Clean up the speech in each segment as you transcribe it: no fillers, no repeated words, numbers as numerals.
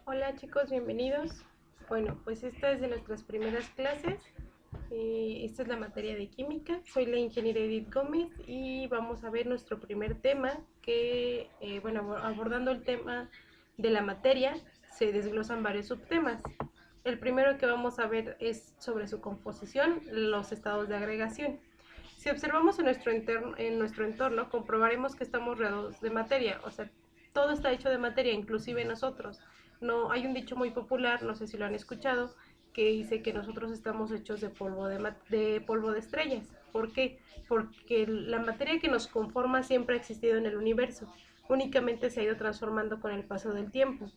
Hola chicos, bienvenidos. Bueno, pues esta es de nuestras primeras clases. Esta es la materia de química. Soy la ingeniera Edith Gómez y vamos a ver nuestro primer tema bueno, abordando el tema de la materia, se desglosan varios subtemas. El primero que vamos a ver es sobre su composición, los estados de agregación. Si observamos en nuestro entorno, comprobaremos que estamos rodeados de materia, o sea, todo está hecho de materia, inclusive nosotros. No, hay un dicho muy popular, no sé si lo han escuchado, que dice que nosotros estamos hechos de polvo de estrellas. ¿Por qué? Porque la materia que nos conforma siempre ha existido en el universo, únicamente se ha ido transformando con el paso del tiempo.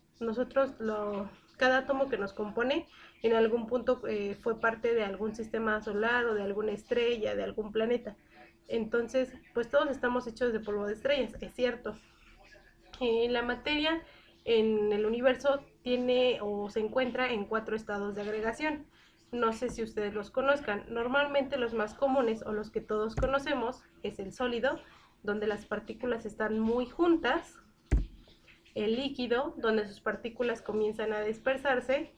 Cada átomo que nos compone en algún punto fue parte de algún sistema solar o de alguna estrella, de algún planeta. Entonces, pues todos estamos hechos de polvo de estrellas, es cierto. La materia en el universo tiene o se encuentra en 4 estados de agregación. No sé si ustedes los conozcan. Normalmente los más comunes o los que todos conocemos es el sólido, donde las partículas están muy juntas, el líquido, donde sus partículas comienzan a dispersarse,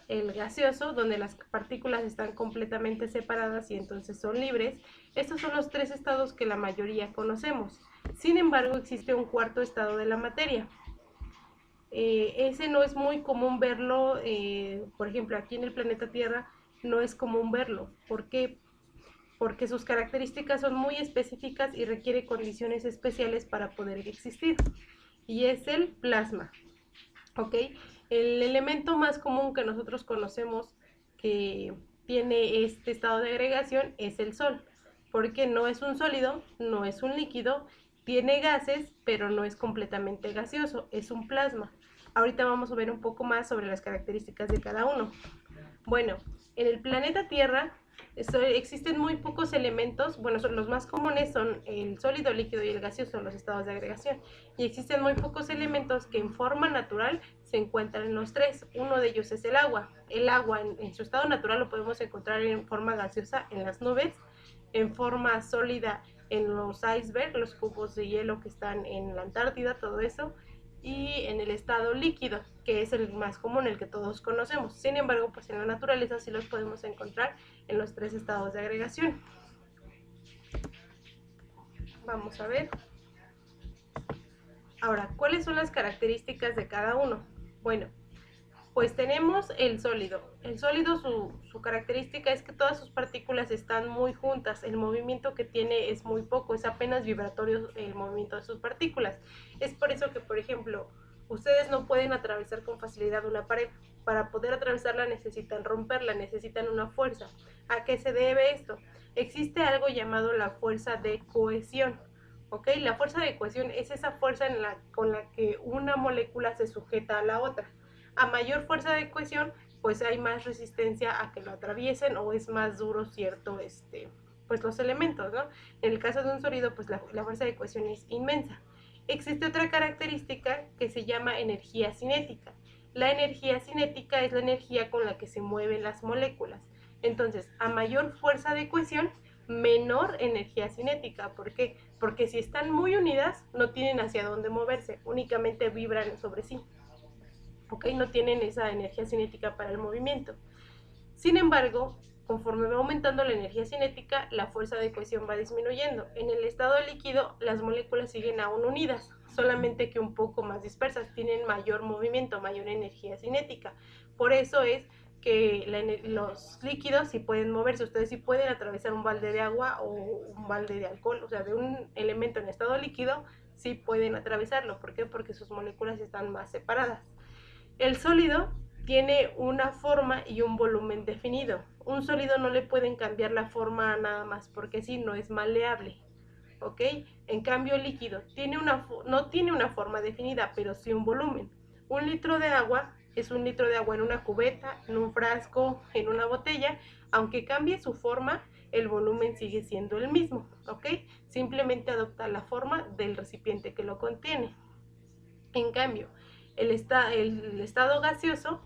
el gaseoso, donde las partículas están completamente separadas y entonces son libres. Estos son los 3 estados que la mayoría conocemos. Sin embargo, existe un cuarto estado de la materia. Ese no es muy común verlo, por ejemplo, aquí en el planeta Tierra no es común verlo. ¿Por qué? Porque sus características son muy específicas y requiere condiciones especiales para poder existir. Y es el plasma. ¿Ok? El elemento más común que nosotros conocemos que tiene este estado de agregación es el Sol, porque no es un sólido, no es un líquido, tiene gases, pero no es completamente gaseoso, es un plasma. Ahorita vamos a ver un poco más sobre las características de cada uno. Bueno, en el planeta Tierra existen muy pocos elementos, bueno, los más comunes son el sólido, líquido y el gaseoso, los estados de agregación, y existen muy pocos elementos que en forma natural se encuentran en los tres. Uno de ellos es el agua. El agua en su estado natural lo podemos encontrar en forma gaseosa en las nubes, en forma sólida en los icebergs, los cubos de hielo que están en la Antártida, todo eso, y en el estado líquido, que es el más común, el que todos conocemos. Sin embargo, pues en la naturaleza sí los podemos encontrar en los 3 estados de agregación. Vamos a ver. Ahora, ¿cuáles son las características de cada uno? Bueno, pues tenemos el sólido. El sólido, su característica es que todas sus partículas están muy juntas. El movimiento que tiene es muy poco, es apenas vibratorio el movimiento de sus partículas. Es por eso que, por ejemplo, ustedes no pueden atravesar con facilidad una pared. Para poder atravesarla necesitan romperla, necesitan una fuerza. ¿A qué se debe esto? Existe algo llamado la fuerza de cohesión. ¿Ok? La fuerza de cohesión es esa fuerza con la que una molécula se sujeta a la otra. A mayor fuerza de cohesión, pues hay más resistencia a que lo atraviesen o es más duro pues los elementos, ¿no? En el caso de un sólido, pues la fuerza de cohesión es inmensa. Existe otra característica que se llama energía cinética. La energía cinética es la energía con la que se mueven las moléculas. Entonces, a mayor fuerza de cohesión, menor energía cinética. ¿Por qué? Porque si están muy unidas, no tienen hacia dónde moverse, únicamente vibran sobre sí. ¿Ok? No tienen esa energía cinética para el movimiento. Sin embargo, conforme va aumentando la energía cinética, la fuerza de cohesión va disminuyendo. En el estado líquido, las moléculas siguen aún unidas, solamente que un poco más dispersas, tienen mayor movimiento, mayor energía cinética. Por eso es que los líquidos sí pueden moverse, ustedes sí pueden atravesar un balde de agua o un balde de alcohol, o sea, de un elemento en estado líquido, sí pueden atravesarlo. ¿Por qué? Porque sus moléculas están más separadas. El sólido tiene una forma y un volumen definido. Un sólido no le pueden cambiar la forma nada más porque si no es maleable. ¿Ok? En cambio, el líquido no tiene una forma definida, pero sí un volumen. Un litro de agua es un litro de agua en una cubeta, en un frasco, en una botella. Aunque cambie su forma, el volumen sigue siendo el mismo. ¿Ok? Simplemente adopta la forma del recipiente que lo contiene. En cambio, el estado gaseoso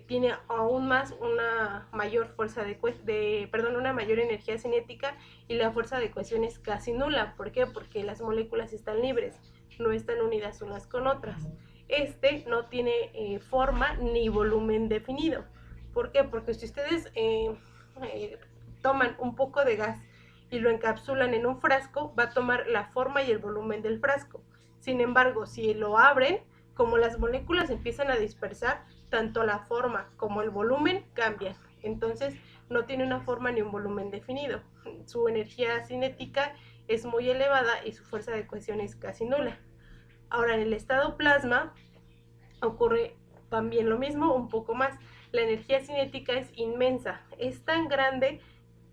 tiene aún más una mayor una mayor energía cinética y la fuerza de cohesión es casi nula. ¿Por qué? Porque las moléculas están libres, no están unidas unas con otras. Este no tiene forma ni volumen definido. ¿Por qué? Porque si ustedes toman un poco de gas y lo encapsulan en un frasco, va a tomar la forma y el volumen del frasco. Sin embargo, si lo abren, como las moléculas empiezan a dispersar, tanto la forma como el volumen cambian. Entonces no tiene una forma ni un volumen definido. Su energía cinética es muy elevada y su fuerza de cohesión es casi nula. Ahora, en el estado plasma ocurre también lo mismo, un poco más. La energía cinética es inmensa, es tan grande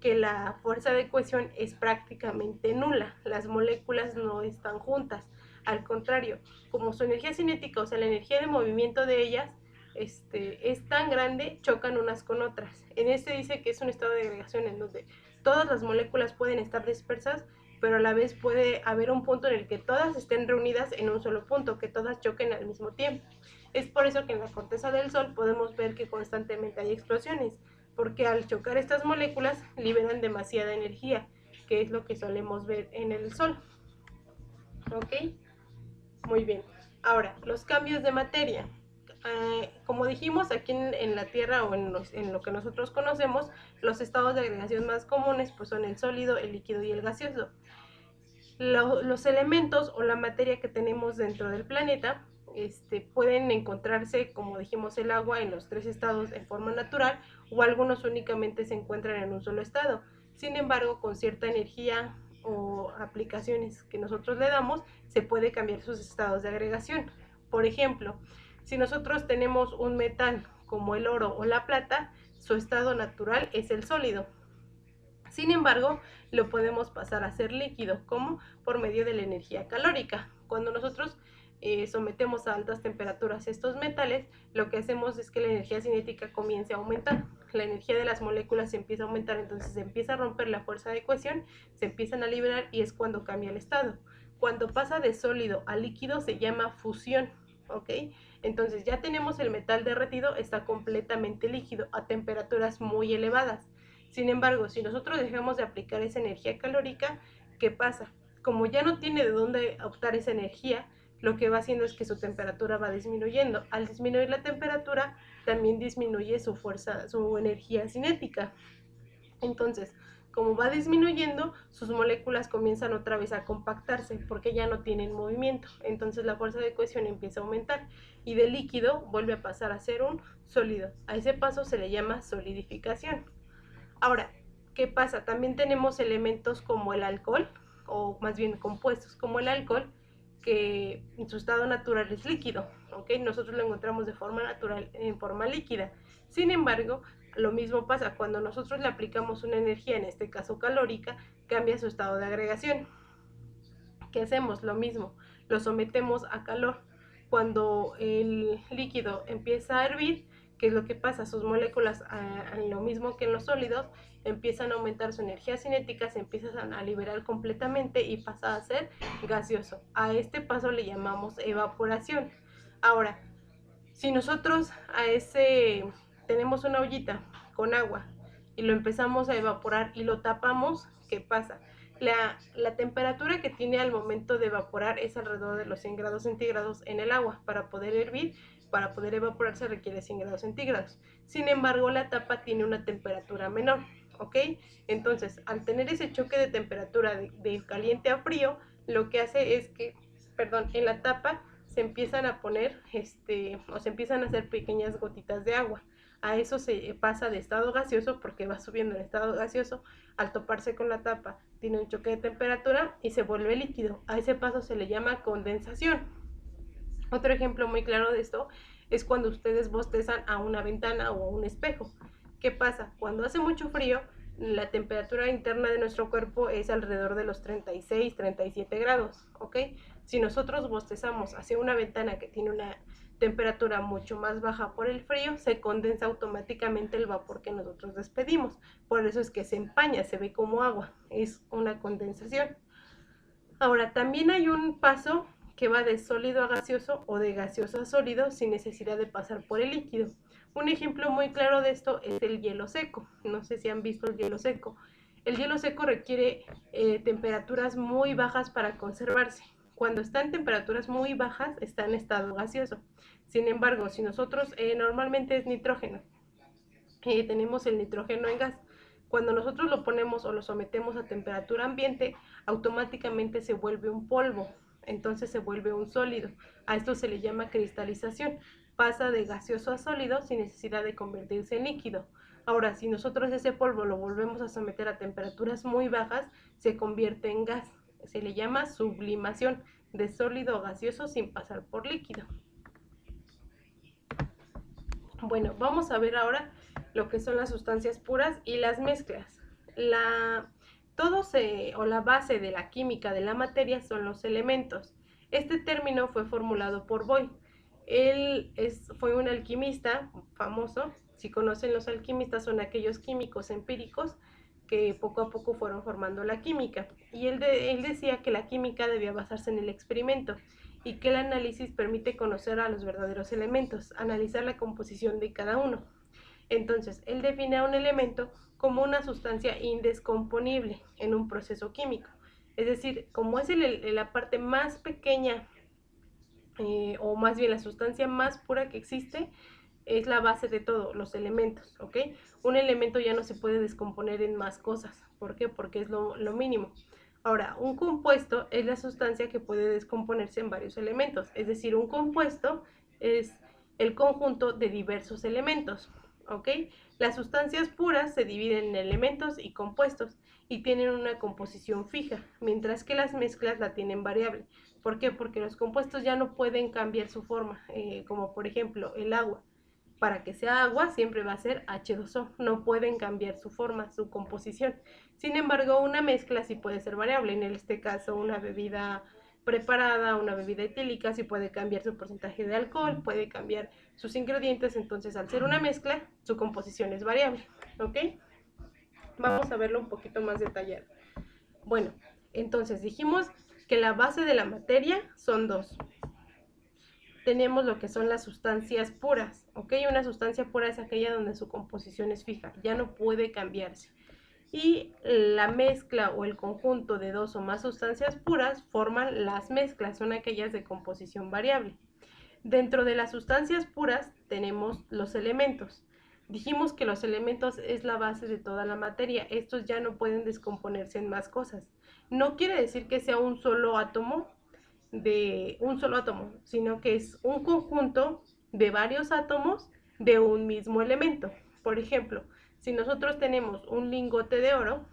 que la fuerza de cohesión es prácticamente nula. Las moléculas no están juntas. Al contrario, como su energía cinética, o sea, la energía de movimiento de ellas, es tan grande, chocan unas con otras. En este dice que es un estado de agregación en donde todas las moléculas pueden estar dispersas, pero a la vez puede haber un punto en el que todas estén reunidas en un solo punto, que todas choquen al mismo tiempo. Es por eso que en la corteza del Sol podemos ver que constantemente hay explosiones, porque al chocar estas moléculas liberan demasiada energía, que es lo que solemos ver en el Sol. ¿Ok? Muy bien. Ahora, los cambios de materia. Como dijimos, aquí en la Tierra o en lo que nosotros conocemos, los estados de agregación más comunes pues son el sólido, el líquido y el gaseoso. Los elementos o la materia que tenemos dentro del planeta pueden encontrarse, como dijimos, el agua en los tres estados en forma natural, o algunos únicamente se encuentran en un solo estado. Sin embargo, con cierta energía o aplicaciones que nosotros le damos, se puede cambiar sus estados de agregación. Por ejemplo, si nosotros tenemos un metal como el oro o la plata, su estado natural es el sólido. Sin embargo, lo podemos pasar a ser líquido, como por medio de la energía calórica. Cuando nosotros sometemos a altas temperaturas estos metales, lo que hacemos es que la energía cinética comience a aumentar. La energía de las moléculas se empieza a aumentar, entonces se empieza a romper la fuerza de cohesión, se empiezan a liberar y es cuando cambia el estado. Cuando pasa de sólido a líquido se llama fusión, ¿ok? Entonces ya tenemos el metal derretido, está completamente líquido a temperaturas muy elevadas. Sin embargo, si nosotros dejamos de aplicar esa energía calórica, ¿qué pasa? Como ya no tiene de dónde optar esa energía, lo que va haciendo es que su temperatura va disminuyendo. Al disminuir la temperatura, también disminuye su fuerza, su energía cinética. Entonces, como va disminuyendo, sus moléculas comienzan otra vez a compactarse porque ya no tienen movimiento. Entonces la fuerza de cohesión empieza a aumentar y de líquido vuelve a pasar a ser un sólido. A ese paso se le llama solidificación. Ahora, ¿qué pasa? También tenemos elementos como el alcohol, o más bien compuestos como el alcohol, que en su estado natural es líquido, ¿ok? Nosotros lo encontramos de forma natural en forma líquida. Sin embargo, lo mismo pasa cuando nosotros le aplicamos una energía, en este caso calórica, cambia su estado de agregación. ¿Qué hacemos? Lo mismo, lo sometemos a calor. Cuando el líquido empieza a hervir, ¿qué es lo que pasa? Sus moléculas, lo mismo que en los sólidos, empiezan a aumentar su energía cinética, se empiezan a liberar completamente y pasa a ser gaseoso. A este paso le llamamos evaporación. Ahora, si nosotros tenemos una ollita con agua y lo empezamos a evaporar y lo tapamos, ¿qué pasa? La temperatura que tiene al momento de evaporar es alrededor de los 100 grados centígrados en el agua. Para poder hervir, para poder evaporar se requiere 100 grados centígrados. Sin embargo, la tapa tiene una temperatura menor, ¿ok? Entonces, al tener ese choque de temperatura de caliente a frío, lo que hace es que, perdón, en la tapa se empiezan a poner, o se empiezan a hacer pequeñas gotitas de agua. A eso se pasa de estado gaseoso porque va subiendo el estado gaseoso. Al toparse con la tapa tiene un choque de temperatura y se vuelve líquido. A ese paso se le llama condensación. Otro ejemplo muy claro de esto es cuando ustedes bostezan a una ventana o a un espejo. ¿Qué pasa? Cuando hace mucho frío, la temperatura interna de nuestro cuerpo es alrededor de los 36, 37 grados, ¿ok? Si nosotros bostezamos hacia una ventana que tiene una temperatura mucho más baja por el frío, se condensa automáticamente el vapor que nosotros despedimos. Por eso es que se empaña, se ve como agua, es una condensación. Ahora, también hay un paso que va de sólido a gaseoso o de gaseoso a sólido sin necesidad de pasar por el líquido. Un ejemplo muy claro de esto es el hielo seco. No sé si han visto el hielo seco. El hielo seco requiere temperaturas muy bajas para conservarse. Cuando está en temperaturas muy bajas, está en estado gaseoso. Sin embargo, si nosotros normalmente es nitrógeno, tenemos el nitrógeno en gas. Cuando nosotros lo ponemos o lo sometemos a temperatura ambiente, automáticamente se vuelve un polvo, entonces se vuelve un sólido. A esto se le llama cristalización. Pasa de gaseoso a sólido sin necesidad de convertirse en líquido. Ahora, si nosotros ese polvo lo volvemos a someter a temperaturas muy bajas, se convierte en gas. Se le llama sublimación, de sólido a gaseoso sin pasar por líquido. Bueno, vamos a ver ahora lo que son las sustancias puras y las mezclas. La base de la química de la materia son los elementos. Este término fue formulado por Boyle. Fue un alquimista famoso. Si conocen, los alquimistas son aquellos químicos empíricos que poco a poco fueron formando la química. Y él decía que la química debía basarse en el experimento y que el análisis permite conocer a los verdaderos elementos, analizar la composición de cada uno. Entonces, él define a un elemento como una sustancia indescomponible en un proceso químico. Es decir, como es la parte más pequeña, o más bien la sustancia más pura que existe, es la base de todo, los elementos, ¿ok? Un elemento ya no se puede descomponer en más cosas. ¿Por qué? Porque es lo mínimo. Ahora, un compuesto es la sustancia que puede descomponerse en varios elementos. Es decir, un compuesto es el conjunto de diversos elementos, ¿ok? Las sustancias puras se dividen en elementos y compuestos y tienen una composición fija, mientras que las mezclas la tienen variable. ¿Por qué? Porque los compuestos ya no pueden cambiar su forma, como por ejemplo el agua. Para que sea agua siempre va a ser H2O, no pueden cambiar su forma, su composición. Sin embargo, una mezcla sí puede ser variable, en este caso una bebida preparada, una bebida etílica, sí puede cambiar su porcentaje de alcohol, puede cambiar sus ingredientes, entonces al ser una mezcla, su composición es variable, ¿ok? Vamos a verlo un poquito más detallado. Bueno, entonces dijimos que la base de la materia son dos. Tenemos lo que son las sustancias puras, ¿ok? Una sustancia pura es aquella donde su composición es fija, ya no puede cambiarse. Y la mezcla o el conjunto de dos o más sustancias puras forman las mezclas, son aquellas de composición variable. Dentro de las sustancias puras tenemos los elementos. Dijimos que los elementos es la base de toda la materia, estos ya no pueden descomponerse en más cosas. No quiere decir que sea un solo átomo, sino que es un conjunto de varios átomos de un mismo elemento. Por ejemplo, si nosotros tenemos un lingote de oro,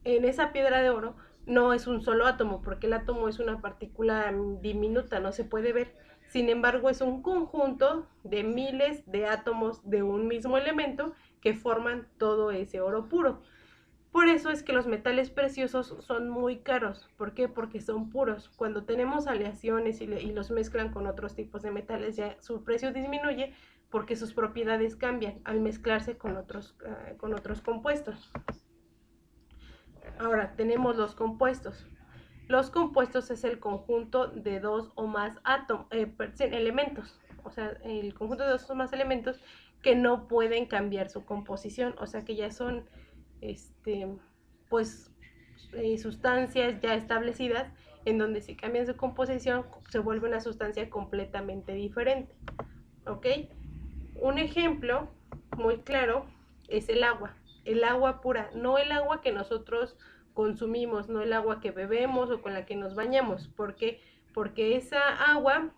en esa piedra de oro no es un solo átomo, porque el átomo es una partícula diminuta, no se puede ver. Sin embargo, es un conjunto de miles de átomos de un mismo elemento que forman todo ese oro puro. Por eso es que los metales preciosos son muy caros. ¿Por qué? Porque son puros. Cuando tenemos aleaciones y los mezclan con otros tipos de metales, ya su precio disminuye porque sus propiedades cambian al mezclarse con otros compuestos. Ahora tenemos los compuestos. Los compuestos es el conjunto de dos o más elementos. O sea, el conjunto de dos o más elementos que no pueden cambiar su composición. O sea, que ya son pues sustancias ya establecidas en donde si cambian su composición se vuelve una sustancia completamente diferente, ¿ok? Un ejemplo muy claro es el agua pura, no el agua que nosotros consumimos, no el agua que bebemos o con la que nos bañamos. ¿Por qué? Porque esa agua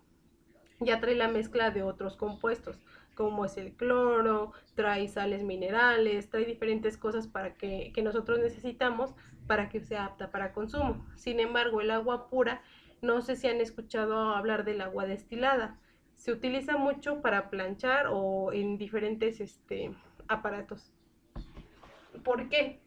ya trae la mezcla de otros compuestos, como es el cloro, trae sales minerales, trae diferentes cosas que nosotros necesitamos para que sea apta para consumo. Sin embargo, el agua pura, no sé si han escuchado hablar del agua destilada. Se utiliza mucho para planchar o en diferentes aparatos. ¿Por qué?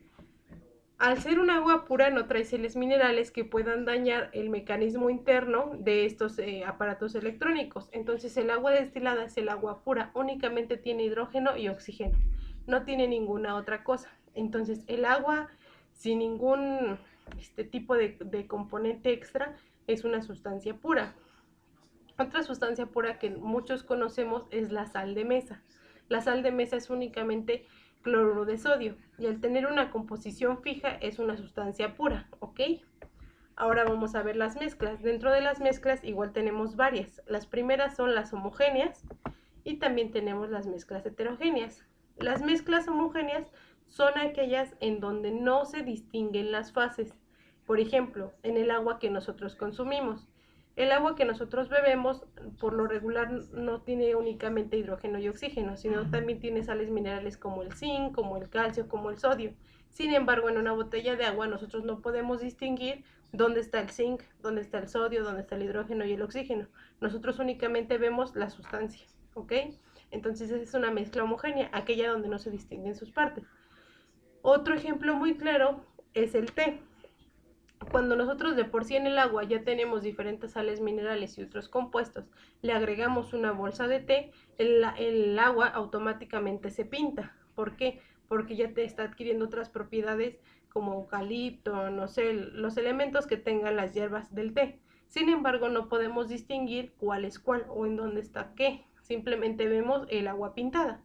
Al ser un agua pura no trae sales minerales que puedan dañar el mecanismo interno de estos aparatos electrónicos. Entonces el agua destilada es el agua pura, únicamente tiene hidrógeno y oxígeno, no tiene ninguna otra cosa. Entonces el agua sin ningún tipo de componente extra es una sustancia pura. Otra sustancia pura que muchos conocemos es la sal de mesa. La sal de mesa es únicamente cloruro de sodio, y al tener una composición fija es una sustancia pura, ¿ok? Ahora vamos a ver las mezclas. Dentro de las mezclas igual tenemos varias. Las primeras son las homogéneas y también tenemos las mezclas heterogéneas. Las mezclas homogéneas son aquellas en donde no se distinguen las fases. Por ejemplo, en el agua que nosotros consumimos. El agua que nosotros bebemos por lo regular no tiene únicamente hidrógeno y oxígeno, sino también tiene sales minerales como el zinc, como el calcio, como el sodio. Sin embargo, en una botella de agua nosotros no podemos distinguir dónde está el zinc, dónde está el sodio, dónde está el hidrógeno y el oxígeno. Nosotros únicamente vemos la sustancia, ¿ok? Entonces esa es una mezcla homogénea, aquella donde no se distinguen sus partes. Otro ejemplo muy claro es el té. Cuando nosotros de por sí en el agua ya tenemos diferentes sales minerales y otros compuestos, le agregamos una bolsa de té, el agua automáticamente se pinta. ¿Por qué? Porque ya te está adquiriendo otras propiedades como eucalipto, no sé, los elementos que tengan las hierbas del té. Sin embargo, no podemos distinguir cuál es cuál o en dónde está qué. Simplemente vemos el agua pintada.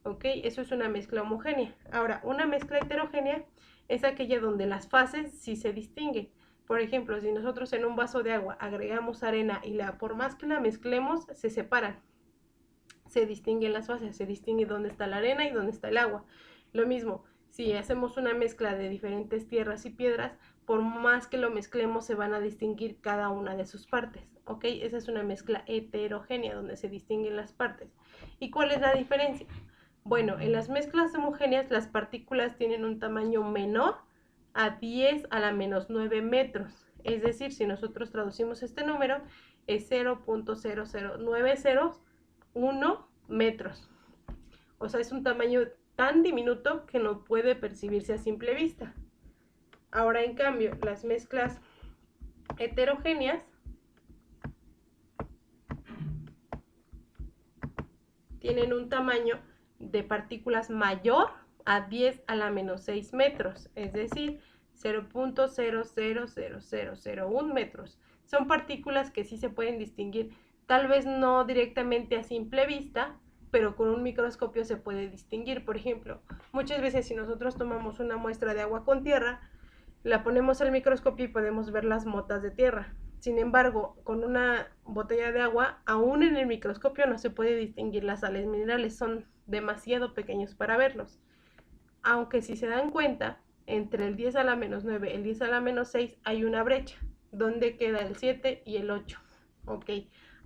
¿Ok? Eso es una mezcla homogénea. Ahora, una mezcla heterogénea es aquella donde las fases sí se distinguen. Por ejemplo, si nosotros en un vaso de agua agregamos arena y por más que la mezclemos, se separan. Se distinguen las fases, se distingue dónde está la arena y dónde está el agua. Lo mismo, si hacemos una mezcla de diferentes tierras y piedras, por más que lo mezclemos, se van a distinguir cada una de sus partes. ¿Ok? Esa es una mezcla heterogénea, donde se distinguen las partes. ¿Y cuál es la diferencia? Bueno, en las mezclas homogéneas las partículas tienen un tamaño menor a 10 a la menos 9 metros. Es decir, si nosotros traducimos este número, es 0.00901 metros. O sea, es un tamaño tan diminuto que no puede percibirse a simple vista. Ahora, en cambio, las mezclas heterogéneas tienen un tamaño de partículas mayor a 10 a la menos 6 metros, es decir, 0.000001 metros. Son partículas que sí se pueden distinguir, tal vez no directamente a simple vista, pero con un microscopio se puede distinguir. Por ejemplo, muchas veces si nosotros tomamos una muestra de agua con tierra, la ponemos al microscopio y podemos ver las motas de tierra. Sin embargo, con una botella de agua, aún en el microscopio no se puede distinguir las sales minerales, son demasiado pequeños para verlos. Aunque si se dan cuenta, entre el 10 a la menos 9 y el 10 a la menos 6 hay una brecha, donde queda el 7 y el 8. Ok,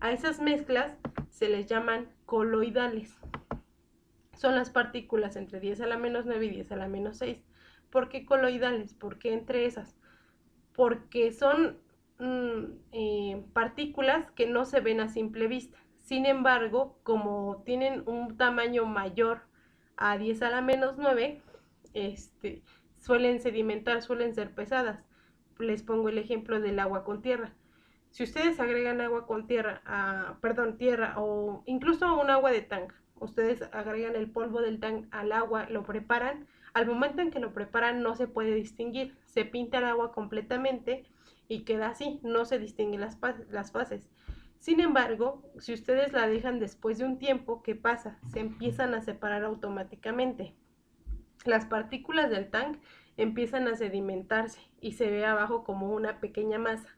a esas mezclas se les llaman coloidales. Son las partículas entre 10 a la menos 9 y 10 a la menos 6. ¿Por qué coloidales? ¿Por qué entre esas? Porque son partículas que no se ven a simple vista. Sin embargo, como tienen un tamaño mayor a 10 a la menos 9, suelen sedimentar, suelen ser pesadas. Les pongo el ejemplo del agua con tierra. Si ustedes agregan agua con tierra, tierra o incluso un agua de tanque, ustedes agregan el polvo del tanque al agua, lo preparan, al momento en que lo preparan no se puede distinguir, se pinta el agua completamente y queda así, no se distinguen las fases. Sin embargo, si ustedes la dejan después de un tiempo, ¿qué pasa? Se empiezan a separar automáticamente. Las partículas del tanque empiezan a sedimentarse y se ve abajo como una pequeña masa.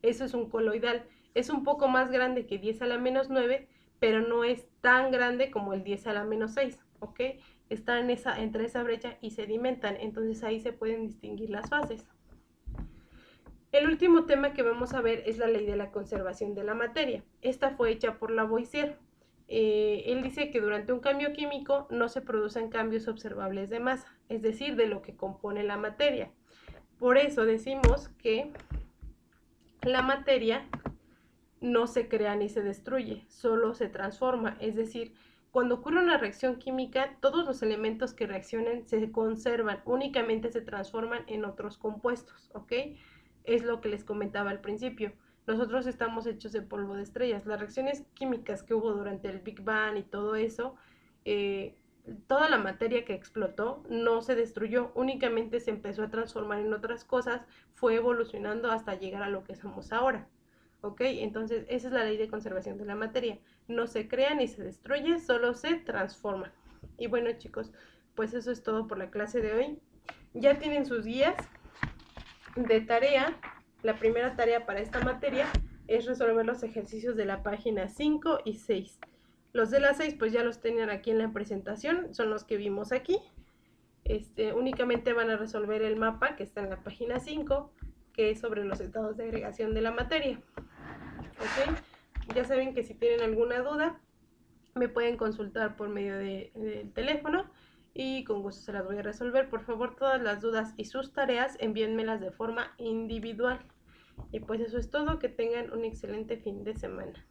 Eso es un coloidal. Es un poco más grande que 10 a la menos 9, pero no es tan grande como el 10 a la menos 6, ¿ok? Están entre esa brecha y sedimentan, entonces ahí se pueden distinguir las fases. El último tema que vamos a ver es la ley de la conservación de la materia. Esta fue hecha por Lavoisier. Él dice que durante un cambio químico no se producen cambios observables de masa, es decir, de lo que compone la materia. Por eso decimos que la materia no se crea ni se destruye, solo se transforma. Es decir, cuando ocurre una reacción química, todos los elementos que reaccionen se conservan, únicamente se transforman en otros compuestos, ¿ok? Es lo que les comentaba al principio. Nosotros estamos hechos de polvo de estrellas. Las reacciones químicas que hubo durante el Big Bang y todo eso, toda la materia que explotó no se destruyó, únicamente se empezó a transformar en otras cosas, fue evolucionando hasta llegar a lo que somos ahora. ¿Ok? Entonces, esa es la ley de conservación de la materia. No se crea ni se destruye, solo se transforma. Y bueno, chicos, pues eso es todo por la clase de hoy. Ya tienen sus guías de tarea. La primera tarea para esta materia es resolver los ejercicios de la página 5 y 6. Los de la 6 pues ya los tenían aquí en la presentación, son los que vimos aquí. Únicamente van a resolver el mapa que está en la página 5, que es sobre los estados de agregación de la materia. ¿Ok? Ya saben que si tienen alguna duda me pueden consultar por medio del teléfono y con gusto se las voy a resolver. Por favor, todas las dudas y sus tareas envíenmelas de forma individual. Y pues eso es todo, que tengan un excelente fin de semana.